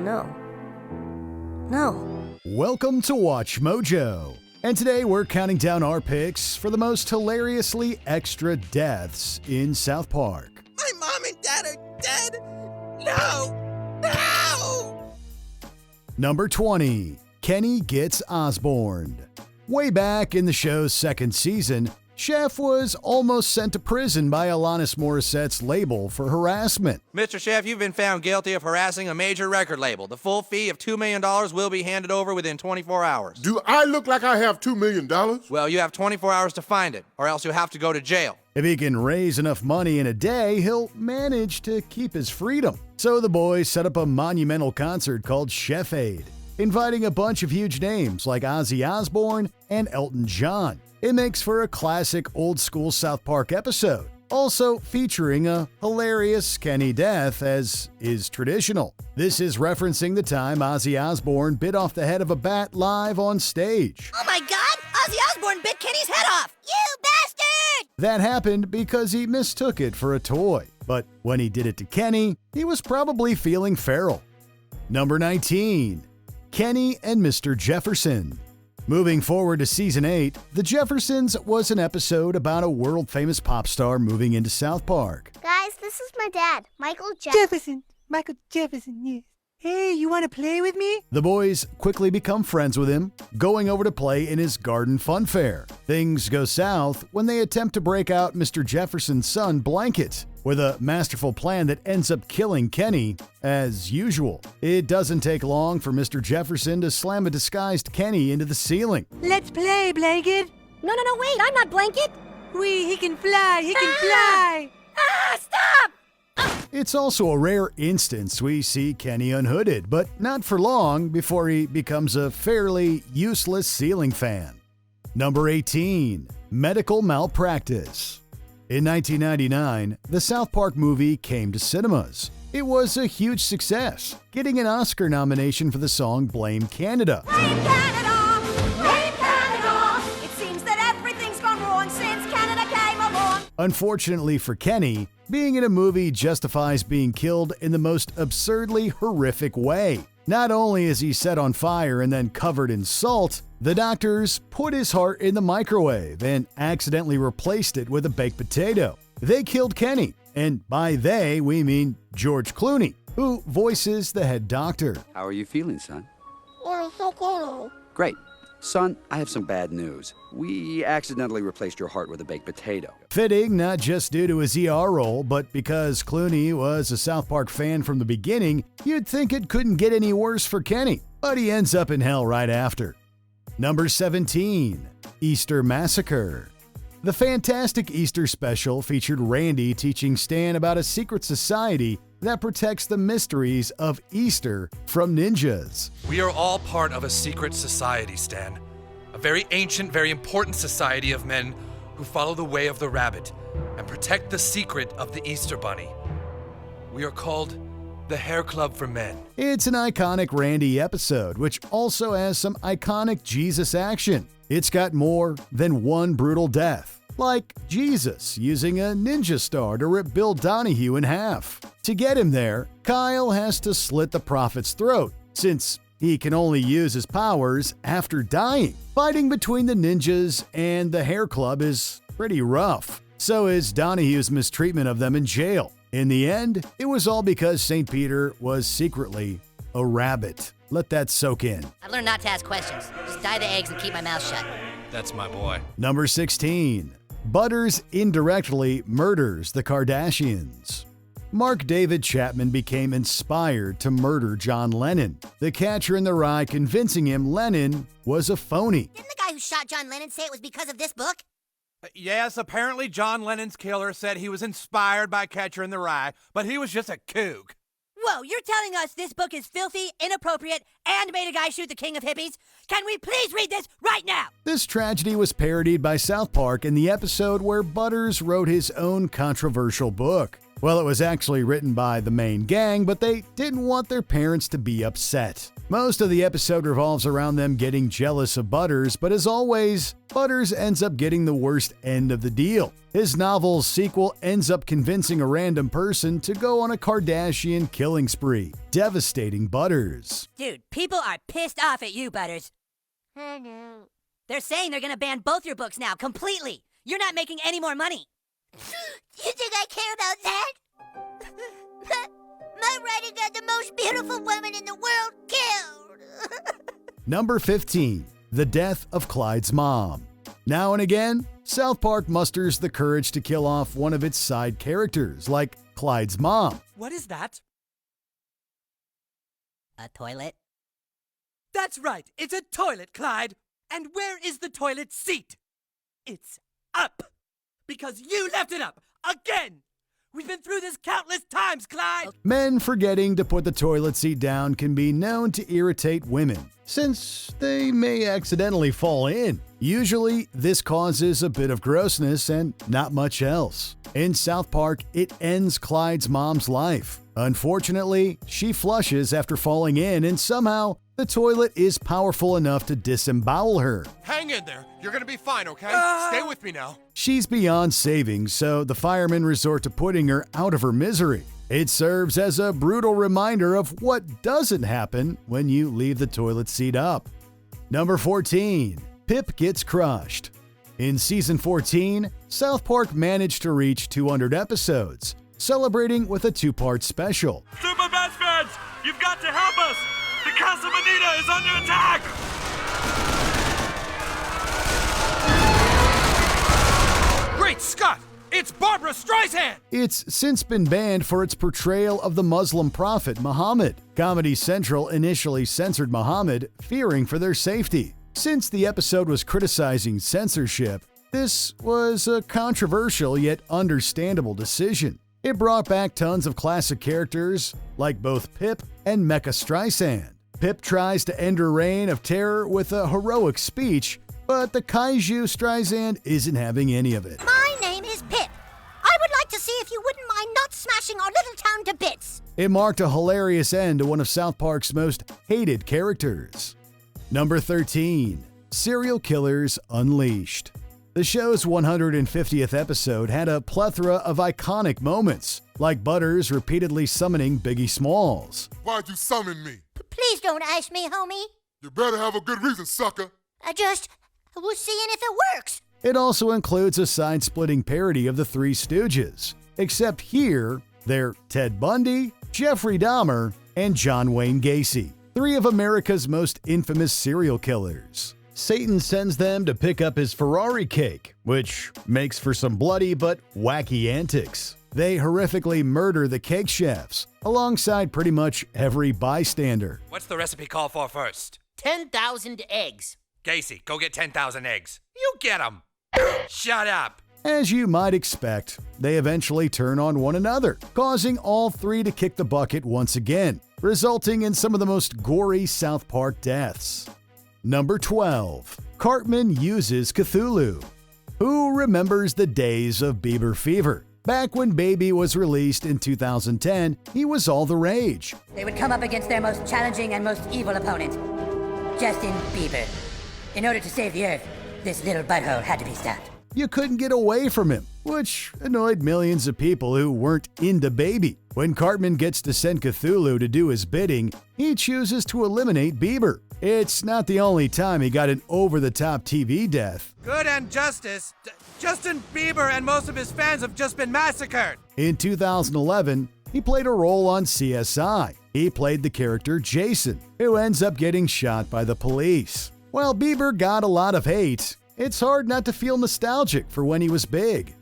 no. No. Welcome to Watch Mojo. And today we're counting down our picks for the most hilariously extra deaths in South Park. My mom and dad are dead! No! No! Number 20. Kenny Gets Osbourne. Way back in the show's second season, Chef was almost sent to prison by Alanis Morissette's label for harassment. Mr. Chef, you've been found guilty of harassing a major record label. The full fee of $2 million will be handed over within 24 hours. Do I look like I have $2 million? Well, you have 24 hours to find it, or else you'll have to go to jail. If he can raise enough money in a day, he'll manage to keep his freedom. So the boys set up a monumental concert called Chef Aid, inviting a bunch of huge names like Ozzy Osbourne and Elton John. It makes for a classic old-school South Park episode, also featuring a hilarious Kenny death as is traditional. This is referencing the time Ozzy Osbourne bit off the head of a bat live on stage. Oh my God! Ozzy Osbourne bit Kenny's head off! You bastard! That happened because he mistook it for a toy, but when he did it to Kenny, he was probably feeling feral. Number 19. Kenny and Mr. Jefferson. Moving forward to Season 8, The Jeffersons was an episode about a world-famous pop star moving into South Park. Guys, this is my dad, Michael Jefferson. Michael Jefferson, yes. Hey, you want to play with me? The boys quickly become friends with him, going over to play in his garden fun fair. Things go south when they attempt to break out Mr. Jefferson's son, Blanket, with a masterful plan that ends up killing Kenny, as usual. It doesn't take long for Mr. Jefferson to slam a disguised Kenny into the ceiling. Let's play, Blanket. No, wait, I'm not Blanket! He can fly, he can fly! Stop! It's also a rare instance we see Kenny unhooded, but not for long before he becomes a fairly useless ceiling fan. Number 18. Medical Malpractice. In 1999, the South Park movie came to cinemas. It was a huge success, getting an Oscar nomination for the song Blame Canada. Blame Canada! Blame Canada! It seems that everything's gone wrong since Canada came along. Unfortunately for Kenny, being in a movie justifies being killed in the most absurdly horrific way. Not only is he set on fire and then covered in salt, the doctors put his heart in the microwave and accidentally replaced it with a baked potato. They killed Kenny, and by they, we mean George Clooney, who voices the head doctor. How are you feeling, son? You're so cool. Great. Son, I have some bad news. We accidentally replaced your heart with a baked potato. Fitting not just due to his ER role, but because Clooney was a South Park fan from the beginning, you'd think it couldn't get any worse for Kenny, but he ends up in hell right after. Number 17. Easter Massacre. The fantastic Easter special featured Randy teaching Stan about a secret society that protects the mysteries of Easter from ninjas. We are all part of a secret society, Stan. A very ancient, very important society of men who follow the way of the rabbit and protect the secret of the Easter bunny. We are called the Hair Club for Men. It's an iconic Randy episode, which also has some iconic Jesus action. It's got more than one brutal death, like Jesus using a ninja star to rip Bill Donahue in half. To get him there, Kyle has to slit the prophet's throat, since he can only use his powers after dying. Fighting between the ninjas and the Hair Club is pretty rough. So is Donahue's mistreatment of them in jail. In the end, it was all because St. Peter was secretly a rabbit. Let that soak in. I've learned not to ask questions. Just dye the eggs and keep my mouth shut. That's my boy. Number 16. Butters indirectly murders the Kardashians. Mark David Chapman became inspired to murder John Lennon, the Catcher in the Rye convincing him Lennon was a phony. Didn't the guy who shot John Lennon say it was because of this book? Yes, apparently John Lennon's killer said he was inspired by Catcher in the Rye, but he was just a kook. Whoa, you're telling us this book is filthy, inappropriate, and made a guy shoot the king of hippies? Can we please read this right now? This tragedy was parodied by South Park in the episode where Butters wrote his own controversial book. Well, it was actually written by the main gang, but they didn't want their parents to be upset. Most of the episode revolves around them getting jealous of Butters, but as always, Butters ends up getting the worst end of the deal. His novel's sequel ends up convincing a random person to go on a Kardashian killing spree, devastating Butters. Dude, people are pissed off at you, Butters. I know. They're saying they're gonna ban both your books now, completely. You're not making any more money. You think I care about that? My writing got the most beautiful woman in the world killed. Number 15. The death of Clyde's mom. Now and again, South Park musters the courage to kill off one of its side characters, like Clyde's mom. What is that? A toilet? That's right. It's a toilet, Clyde. And where is the toilet seat? It's up. Because you left it up. Again. We've been through this countless times, Clyde. Men forgetting to put the toilet seat down can be known to irritate women, since they may accidentally fall in. Usually, this causes a bit of grossness and not much else. In South Park, it ends Clyde's mom's life. Unfortunately, she flushes after falling in, and somehow the toilet is powerful enough to disembowel her. Hang in there. You're gonna be fine, okay? Stay with me now. She's beyond saving, so the firemen resort to putting her out of her misery. It serves as a brutal reminder of what doesn't happen when you leave the toilet seat up. Number 14. Pip gets crushed. In season 14, South Park managed to reach 200 episodes, celebrating with a two-part special. Super best friends, you've got to help us! The Casa Bonita is under attack! Great Scott! It's Barbara Streisand! It's since been banned for its portrayal of the Muslim prophet Muhammad. Comedy Central initially censored Muhammad, fearing for their safety. Since the episode was criticizing censorship, this was a controversial yet understandable decision. It brought back tons of classic characters, like both Pip and Mecha Streisand. Pip tries to end her reign of terror with a heroic speech, but the kaiju Streisand isn't having any of it. My name is Pip. I would like to see if you wouldn't mind not smashing our little town to bits. It marked a hilarious end to one of South Park's most hated characters. Number 13. Serial Killers Unleashed. The show's 150th episode had a plethora of iconic moments, like Butters repeatedly summoning Biggie Smalls. Why'd you summon me? Please don't ask me, homie. You better have a good reason, sucker. I was seeing if it works. It also includes a side-splitting parody of the Three Stooges, except here, they're Ted Bundy, Jeffrey Dahmer, and John Wayne Gacy, three of America's most infamous serial killers. Satan sends them to pick up his Ferrari cake, which makes for some bloody but wacky antics. They horrifically murder the cake chefs, alongside pretty much every bystander. What's the recipe call for first? 10,000 eggs. Gacy, go get 10,000 eggs. You get them. Shut up. As you might expect, they eventually turn on one another, causing all three to kick the bucket once again, resulting in some of the most gory South Park deaths. Number 12. Cartman uses Cthulhu. Who remembers the days of Bieber Fever? Back when Baby was released in 2010, he was all the rage. They would come up against their most challenging and most evil opponent, Justin Bieber. In order to save the Earth, this little butthole had to be stopped. You couldn't get away from him, which annoyed millions of people who weren't into Baby. When Cartman gets to send Cthulhu to do his bidding, he chooses to eliminate Bieber. It's not the only time he got an over-the-top TV death. Good and justice. Justin Bieber and most of his fans have just been massacred. In 2011, he played a role on CSI. He played the character Jason, who ends up getting shot by the police. While Bieber got a lot of hate, it's hard not to feel nostalgic for when he was big.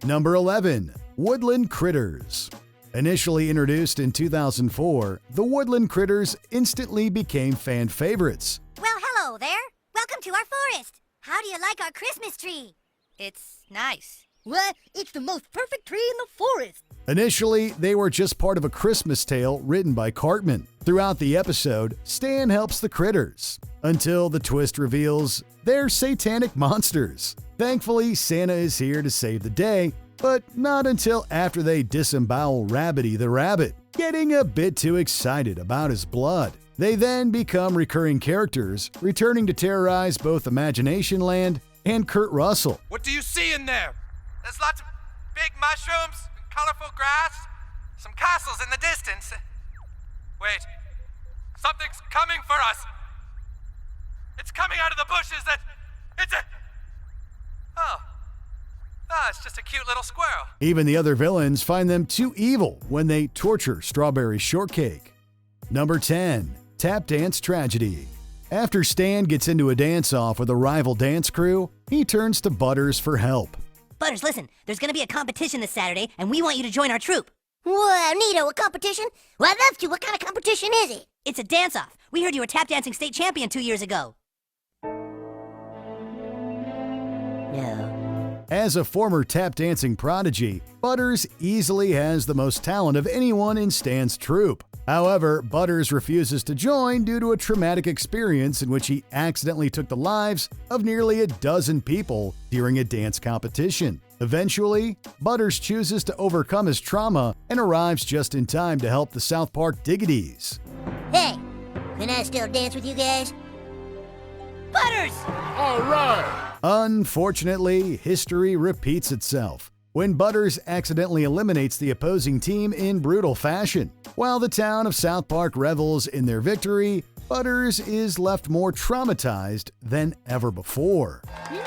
Number 11. Woodland Critters. Initially introduced in 2004, the Woodland Critters instantly became fan favorites. Well, hello there. Welcome to our forest. How do you like our Christmas tree? It's nice. What? It's the most perfect tree in the forest. Initially, they were just part of a Christmas tale written by Cartman. Throughout the episode, Stan helps the critters, until the twist reveals they're satanic monsters. Thankfully, Santa is here to save the day, but not until after they disembowel Rabbity the rabbit, getting a bit too excited about his blood. They then become recurring characters, returning to terrorize both Imagination Land and Kurt Russell. What do you see in there? There's lots of big mushrooms, and colorful grass, some castles in the distance. Wait, something's coming for us. It's coming out of the bushes. It's a... Oh, it's just a cute little squirrel. Even the other villains find them too evil when they torture Strawberry Shortcake. Number 10. Tap Dance Tragedy. After Stan gets into a dance-off with a rival dance crew, he turns to Butters for help. Butters, listen, there's gonna be a competition this Saturday, and we want you to join our troupe. Wow, neato, a competition? Well, I'd love to. What kind of competition is it? It's a dance-off. We heard you were tap dancing state champion 2 years ago. No. As a former tap dancing prodigy, Butters easily has the most talent of anyone in Stan's troupe. However, Butters refuses to join due to a traumatic experience in which he accidentally took the lives of nearly a dozen people during a dance competition. Eventually, Butters chooses to overcome his trauma and arrives just in time to help the South Park Diggities. Hey, can I still dance with you guys? Butters! All right. Unfortunately, history repeats itself when Butters accidentally eliminates the opposing team in brutal fashion. While the town of South Park revels in their victory, Butters is left more traumatized than ever before. No!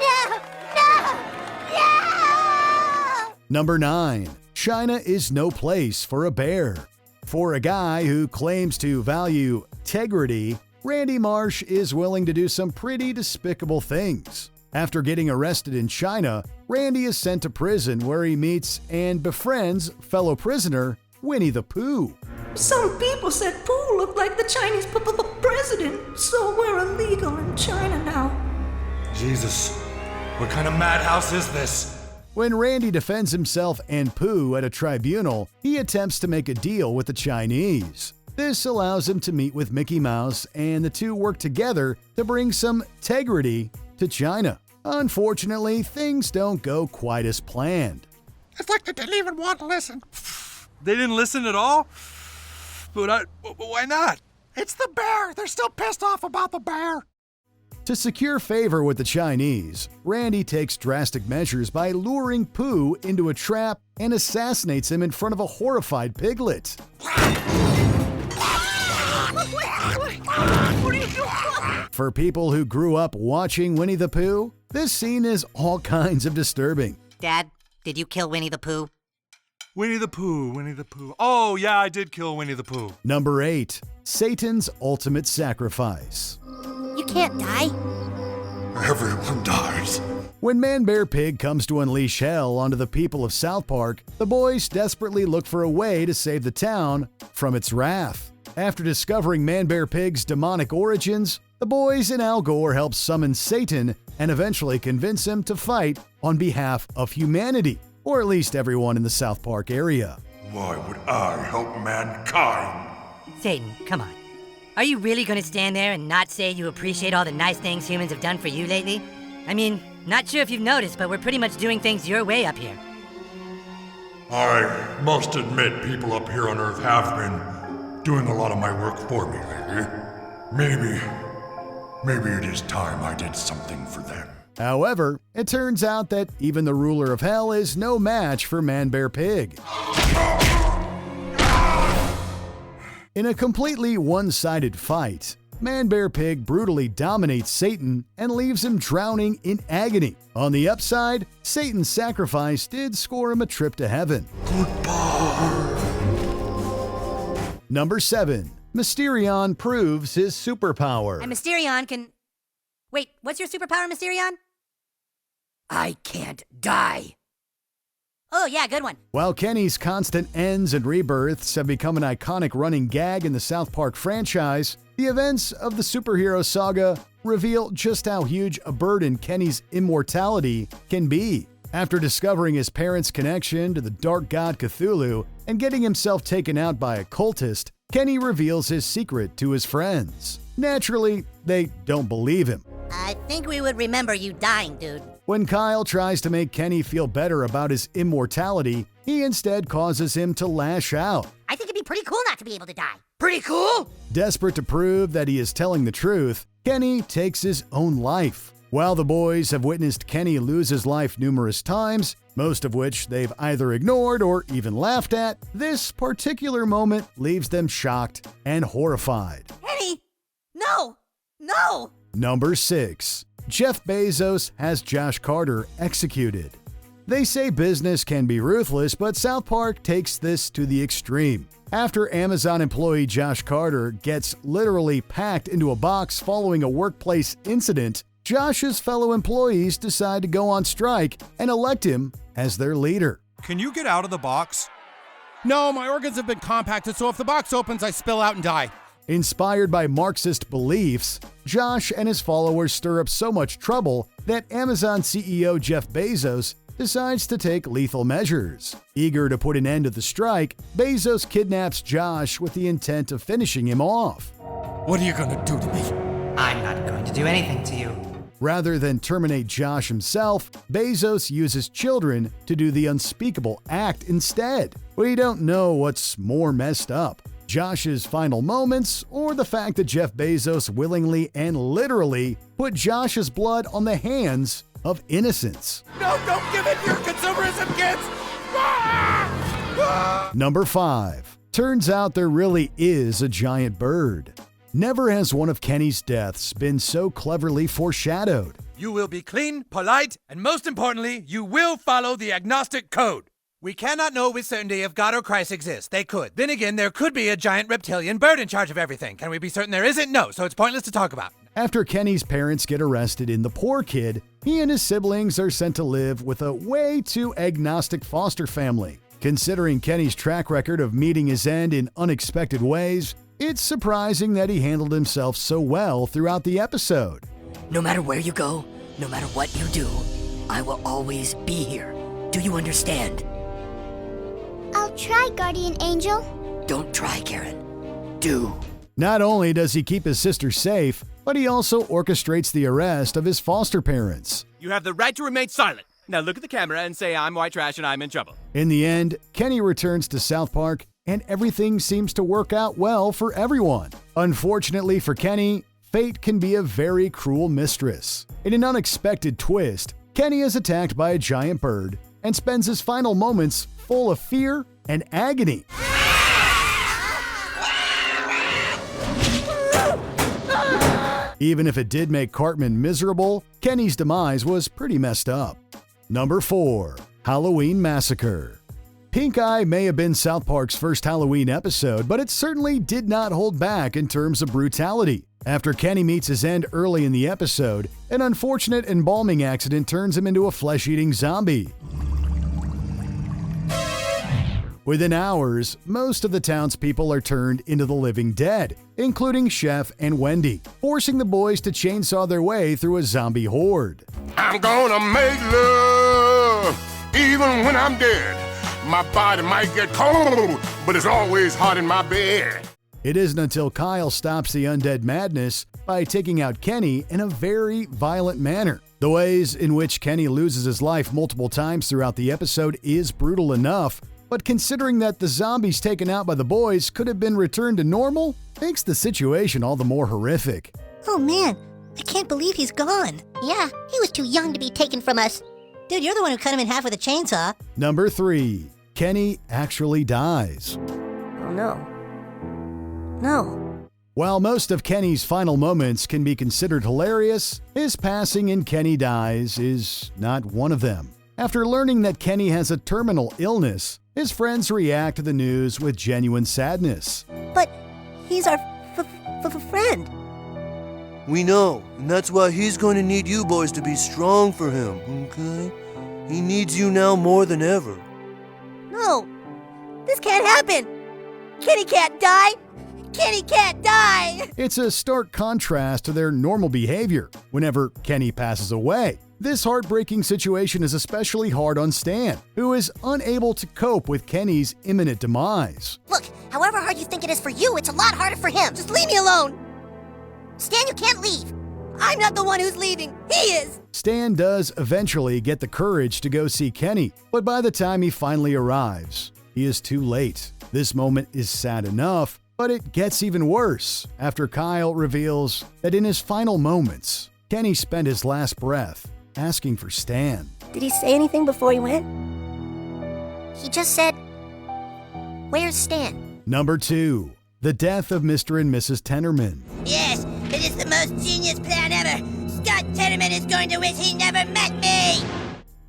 Number 9. China is no place for a bear. For a guy who claims to value integrity, Randy Marsh is willing to do some pretty despicable things. After getting arrested in China, Randy is sent to prison where he meets and befriends fellow prisoner Winnie the Pooh. Some people said Pooh looked like the Chinese president, so we're illegal in China now. Jesus, what kind of madhouse is this? When Randy defends himself and Pooh at a tribunal, he attempts to make a deal with the Chinese. This allows him to meet with Mickey Mouse, and the two work together to bring some integrity to China. Unfortunately, things don't go quite as planned. It's like they didn't even want to listen. They didn't listen at all? But why not? It's the bear. They're still pissed off about the bear. To secure favor with the Chinese, Randy takes drastic measures by luring Pooh into a trap and assassinates him in front of a horrified piglet. For people who grew up watching Winnie the Pooh, this scene is all kinds of disturbing. Dad, did you kill Winnie the Pooh? Winnie the Pooh, Winnie the Pooh. Oh, yeah, I did kill Winnie the Pooh. Number 8. Satan's Ultimate Sacrifice. You can't die. Everyone dies. When Man Bear Pig comes to unleash hell onto the people of South Park, the boys desperately look for a way to save the town from its wrath. After discovering Man Bear Pig's demonic origins, the boys and Al Gore help summon Satan and eventually convince him to fight on behalf of humanity, or at least everyone in the South Park area. Why would I help mankind? Satan, come on. Are you really gonna stand there and not say you appreciate all the nice things humans have done for you lately? I mean, not sure if you've noticed, but we're pretty much doing things your way up here. I must admit people up here on Earth have been doing a lot of my work for me lately. Maybe it is time I did something for them. However, it turns out that even the ruler of hell is no match for Man Bear Pig. In a completely one-sided fight, Man Bear Pig brutally dominates Satan and leaves him drowning in agony. On the upside, Satan's sacrifice did score him a trip to heaven. Goodbye. Number 7. Mysterion proves his superpower. And Mysterion can... Wait, what's your superpower, Mysterion? I can't die. Oh, yeah, good one. While Kenny's constant ends and rebirths have become an iconic running gag in the South Park franchise, the events of the superhero saga reveal just how huge a burden Kenny's immortality can be. After discovering his parents' connection to the dark god Cthulhu and getting himself taken out by a cultist, Kenny reveals his secret to his friends. Naturally, they don't believe him. I think we would remember you dying, dude. When Kyle tries to make Kenny feel better about his immortality, he instead causes him to lash out. I think it'd be pretty cool not to be able to die. Pretty cool? Desperate to prove that he is telling the truth, Kenny takes his own life. While the boys have witnessed Kenny lose his life numerous times, most of which they've either ignored or even laughed at, this particular moment leaves them shocked and horrified. Kenny! No! No! Number 6. Jeff Bezos has Josh Carter executed. They say business can be ruthless, but South Park takes this to the extreme. After Amazon employee Josh Carter gets literally packed into a box following a workplace incident, Josh's fellow employees decide to go on strike and elect him as their leader. Can you get out of the box? No, my organs have been compacted, so if the box opens, I spill out and die. Inspired by Marxist beliefs, Josh and his followers stir up so much trouble that Amazon CEO Jeff Bezos decides to take lethal measures. Eager to put an end to the strike, Bezos kidnaps Josh with the intent of finishing him off. What are you gonna do to me? I'm not going to do anything to you. Rather than terminate Josh himself, Bezos uses children to do the unspeakable act instead. We don't know what's more messed up, Josh's final moments or the fact that Jeff Bezos willingly and literally put Josh's blood on the hands of innocents. No, don't give in to your consumerism, kids! Number 5. Turns out there really is a giant bird. Never has one of Kenny's deaths been so cleverly foreshadowed. You will be clean, polite, and most importantly, you will follow the agnostic code. We cannot know with certainty if God or Christ exists. They could. Then again, there could be a giant reptilian bird in charge of everything. Can we be certain there isn't? No, so it's pointless to talk about. After Kenny's parents get arrested in The Poor Kid, he and his siblings are sent to live with a way too agnostic foster family. Considering Kenny's track record of meeting his end in unexpected ways, it's surprising that he handled himself so well throughout the episode. No matter where you go, no matter what you do, I will always be here. Do you understand? I'll try, Guardian Angel. Don't try, Karen. Do. Not only does he keep his sister safe, but he also orchestrates the arrest of his foster parents. You have the right to remain silent. Now look at the camera and say I'm white trash and I'm in trouble. In the end, Kenny returns to South Park and everything seems to work out well for everyone. Unfortunately for Kenny, fate can be a very cruel mistress. In an unexpected twist, Kenny is attacked by a giant bird and spends his final moments full of fear and agony. Even if it did make Cartman miserable, Kenny's demise was pretty messed up. Number 4. Halloween Massacre. Pink Eye may have been South Park's first Halloween episode, but it certainly did not hold back in terms of brutality. After Kenny meets his end early in the episode, an unfortunate embalming accident turns him into a flesh-eating zombie. Within hours, most of the townspeople are turned into the living dead, including Chef and Wendy, forcing the boys to chainsaw their way through a zombie horde. I'm gonna make love even when I'm dead. My body might get cold, but it's always hot in my bed. It isn't until Kyle stops the undead madness by taking out Kenny in a very violent manner. The ways in which Kenny loses his life multiple times throughout the episode is brutal enough, but considering that the zombies taken out by the boys could have been returned to normal, makes the situation all the more horrific. Oh man, I can't believe he's gone. Yeah, he was too young to be taken from us. Dude, you're the one who cut him in half with a chainsaw. Number 3. Kenny actually dies. Oh no. No. While most of Kenny's final moments can be considered hilarious, his passing in Kenny Dies is not one of them. After learning that Kenny has a terminal illness, his friends react to the news with genuine sadness. But he's our friend. We know, and that's why he's going to need you boys to be strong for him, okay? He needs you now more than ever. No, this can't happen. Kenny can't die. Kenny can't die! It's a stark contrast to their normal behavior whenever Kenny passes away. This heartbreaking situation is especially hard on Stan, who is unable to cope with Kenny's imminent demise. Look, however hard you think it is for you, it's a lot harder for him. Just leave me alone! Stan, you can't leave. I'm not the one who's leaving. He is. Stan does eventually get the courage to go see Kenny, but by the time he finally arrives, he is too late. This moment is sad enough, but it gets even worse after Kyle reveals that in his final moments, Kenny spent his last breath asking for Stan. Did he say anything before he went? He just said, "Where's Stan?" Number 2. The death of Mr. and Mrs. Tenorman. Yes, it is the most genius plan ever. Scott Tenorman is going to wish he never met me.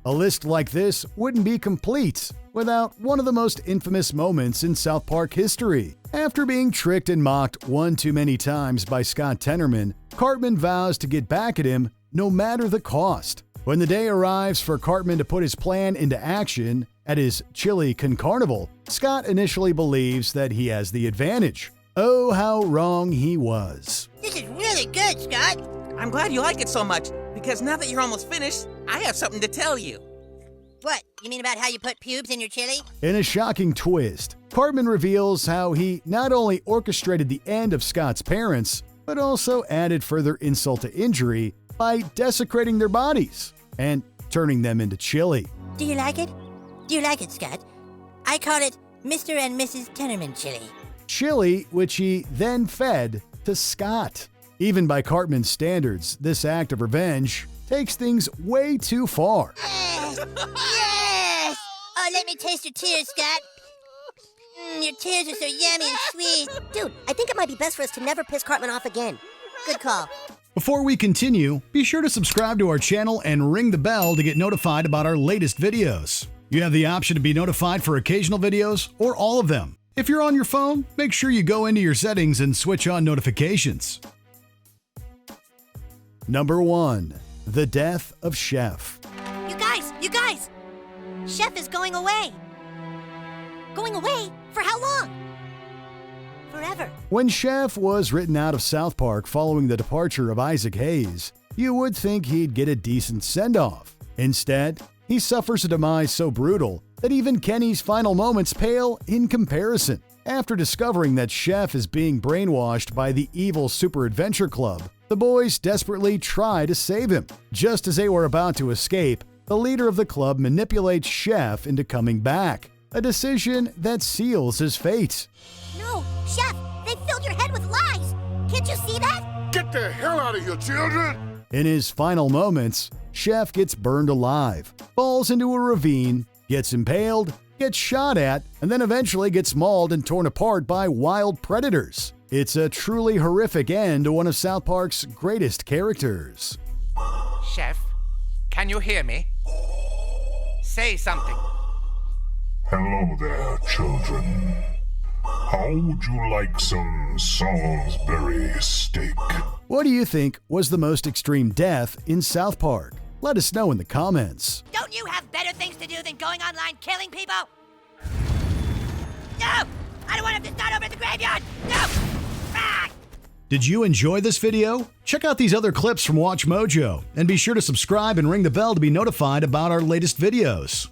A list like this wouldn't be complete without one of the most infamous moments in South Park history. After being tricked and mocked one too many times by Scott Tenorman, Cartman vows to get back at him no matter the cost. When the day arrives for Cartman to put his plan into action at his chili carnival, Scott initially believes that he has the advantage. Oh, how wrong he was. This is really good, Scott. I'm glad you like it so much, because now that you're almost finished, I have something to tell you. What? You mean about how you put pubes in your chili? In a shocking twist, Cartman reveals how he not only orchestrated the end of Scott's parents, but also added further insult to injury by desecrating their bodies and turning them into chili. Do you like it? Do you like it, Scott? I call it Mr. and Mrs. Tenorman chili. Chili, which he then fed to Scott. Even by Cartman's standards, this act of revenge takes things way too far. Yes! Yes! Oh, let me taste your tears, Scott. Your tears are so yummy and sweet. Dude, I think it might be best for us to never piss Cartman off again. Good call. Before we continue, be sure to subscribe to our channel and ring the bell to get notified about our latest videos. You have the option to be notified for occasional videos or all of them. If you're on your phone, make sure you go into your settings and switch on notifications. Number 1. The death of Chef. You guys! Chef is going away. Going away? For how long? Forever. When Chef was written out of South Park following the departure of Isaac Hayes, you would think he'd get a decent send-off. Instead, he suffers a demise so brutal that even Kenny's final moments pale in comparison. After discovering that Chef is being brainwashed by the evil Super Adventure Club, the boys desperately try to save him. Just as they were about to escape, the leader of the club manipulates Chef into coming back, a decision that seals his fate. No, Chef, they filled your head with lies. Can't you see that? Get the hell out of here, children! In his final moments, Chef gets burned alive, falls into a ravine, gets impaled, gets shot at, and then eventually gets mauled and torn apart by wild predators. It's a truly horrific end to one of South Park's greatest characters. Chef, can you hear me? Say something. Hello there, children. How would you like some Salisbury steak? What do you think was the most extreme death in South Park? Let us know in the comments. Don't you have better things to do than going online killing people? No! I don't want him to start over at the graveyard! No! Ah! Did you enjoy this video? Check out these other clips from WatchMojo, and be sure to subscribe and ring the bell to be notified about our latest videos.